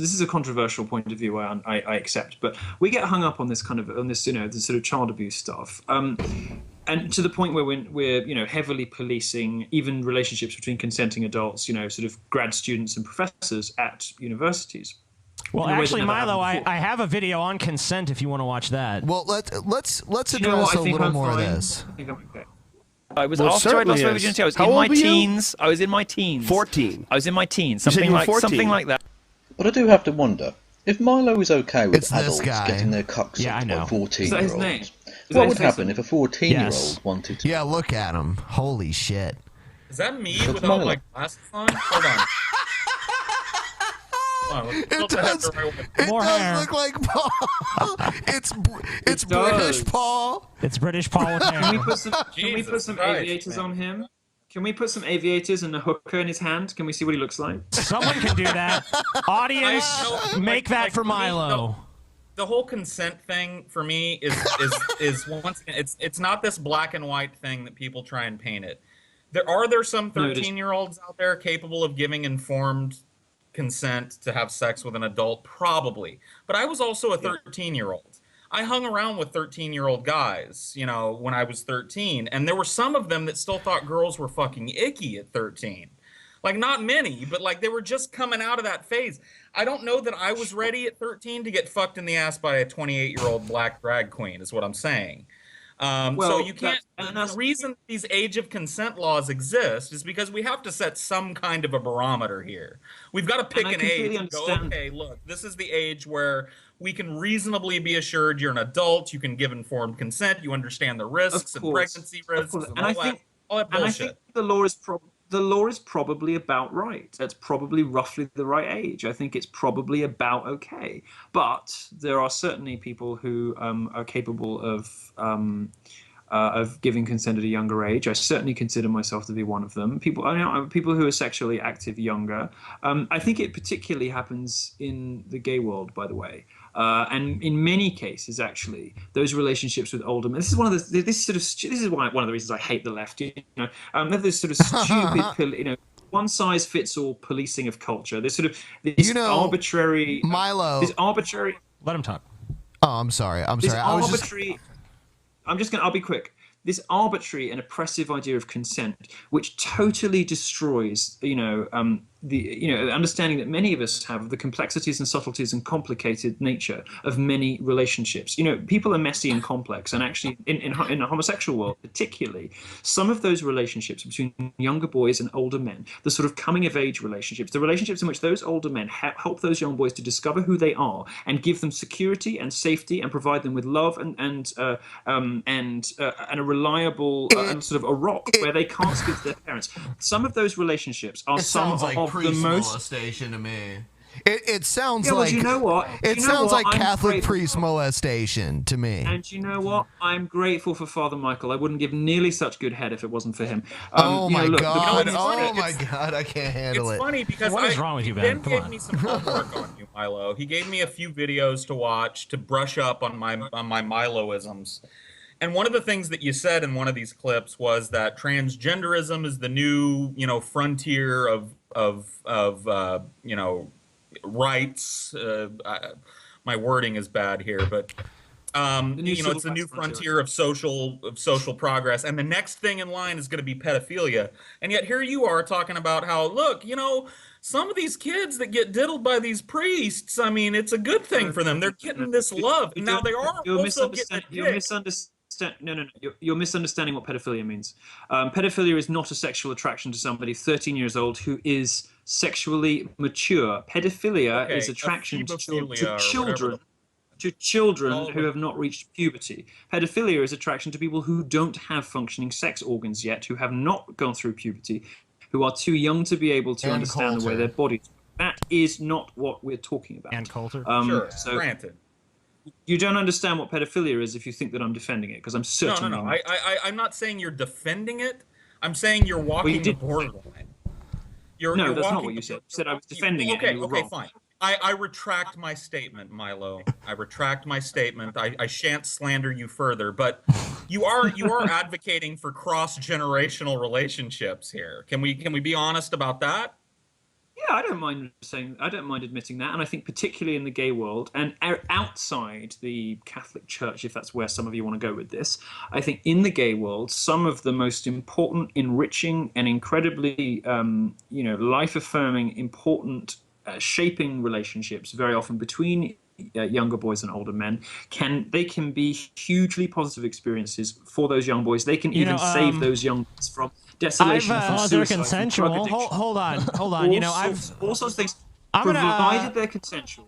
this is a controversial point of view I accept, but we get hung up on this this sort of child abuse stuff. And to the point where we're heavily policing even relationships between consenting adults, sort of grad students and professors at universities. Well, actually, Milo, I have a video on consent if you want to watch that. Well, let's address a little more of this. I think I'm okay. I was after I lost my virginity. I was in my teens. I was in my teens. 14. I was in my teens. Something like that. But I do have to wonder if Milo is okay with adults getting their cocks sucked by 14-year-olds. What would happen if a 14-year-old wanted to? Yeah, look at him. Holy shit. Is that me without my glasses on? Hold on. It does look like Paul. It's British Paul. It's British Paul with hair. Can we put some aviators on him? Can we put some aviators and a hooker in his hand? Can we see what he looks like? Someone can do that. Audience, make that for Milo. The whole consent thing for me is once again, it's not this black and white thing that people try and paint it. There are some 13-year-olds out there capable of giving informed consent to have sex with an adult? Probably. But I was also a 13-year-old. I hung around with 13-year-old guys, when I was 13, and there were some of them that still thought girls were fucking icky at 13. Like, not many, but like they were just coming out of that phase. I don't know that I was ready at 13 to get fucked in the ass by a 28-year-old black drag queen, is what I'm saying. So you can't. The reason these age of consent laws exist is because we have to set some kind of a barometer here. We've got to pick an age and go, okay, look, this is the age where we can reasonably be assured you're an adult, you can give informed consent, you understand the risks and pregnancy risks and all that bullshit. And I think the law is probably about right. That's probably roughly the right age. I think it's probably about okay. But there are certainly people who are capable of giving consent at a younger age. I certainly consider myself to be one of them. People who are sexually active younger. I think it particularly happens in the gay world, by the way. And in many cases, actually, those relationships with older men. This is one of the. This is one of the reasons I hate the left. There's sort of stupid, one size fits all policing of culture. There's sort of this arbitrary. Milo. This arbitrary. Let him talk. Oh, I'm sorry. I'll be quick. This arbitrary and oppressive idea of consent, which totally destroys, the understanding that many of us have of the complexities and subtleties and complicated nature of many relationships. People are messy and complex, and actually, in a homosexual world, particularly, some of those relationships between younger boys and older men, the sort of coming of age relationships, the relationships in which those older men help those young boys to discover who they are and give them security and safety and provide them with love and a reliable and sort of a rock where they can't speak to their parents. Some of those relationships are some of the most molestation to me. It sounds like. Well, you know what? It sounds like Catholic priest molestation to me. And you know what? I'm grateful for Father Michael. I wouldn't give nearly such good head if it wasn't for him. Oh my God! I can't handle it. It's funny because what is wrong with you, Ben? Ben gave me some homework on you, Milo. He gave me a few videos to watch to brush up on my Miloisms. And one of the things that you said in one of these clips was that transgenderism is the new, frontier of rights. My wording is bad here, but it's the new frontier of social progress. And the next thing in line is going to be pedophilia. And yet here you are talking about how, look, some of these kids that get diddled by these priests, I mean, it's a good thing for them. They're getting this love. And now they are also getting You're misunderstanding what pedophilia means. Pedophilia is not a sexual attraction to somebody 13 years old who is sexually mature. Pedophilia is attraction to children who have not reached puberty. Pedophilia is attraction to people who don't have functioning sex organs yet, who have not gone through puberty, who are too young to be able to understand the way their bodies. That is not what we're talking about. And Coulter? Granted. You don't understand what pedophilia is if you think that I'm defending it, because I'm certainly not. I'm not saying you're defending it. I'm saying you're walking the borderline. No, that's not what you said. You said I was defending it. Okay, fine. I retract my statement, Milo. I retract my statement. I shan't slander you further, but you are advocating for cross-generational relationships here. Can we be honest about that? I don't mind admitting that, and I think particularly in the gay world and outside the Catholic Church, if that's where some of you want to go with this, I think in the gay world, some of the most important, enriching, and incredibly, life-affirming, important, shaping relationships, very often between younger boys and older men, can be hugely positive experiences for those young boys. They can even save those young boys from desolation, from suicide, they're consensual. Hold on. all sorts of things, provided they're consensual.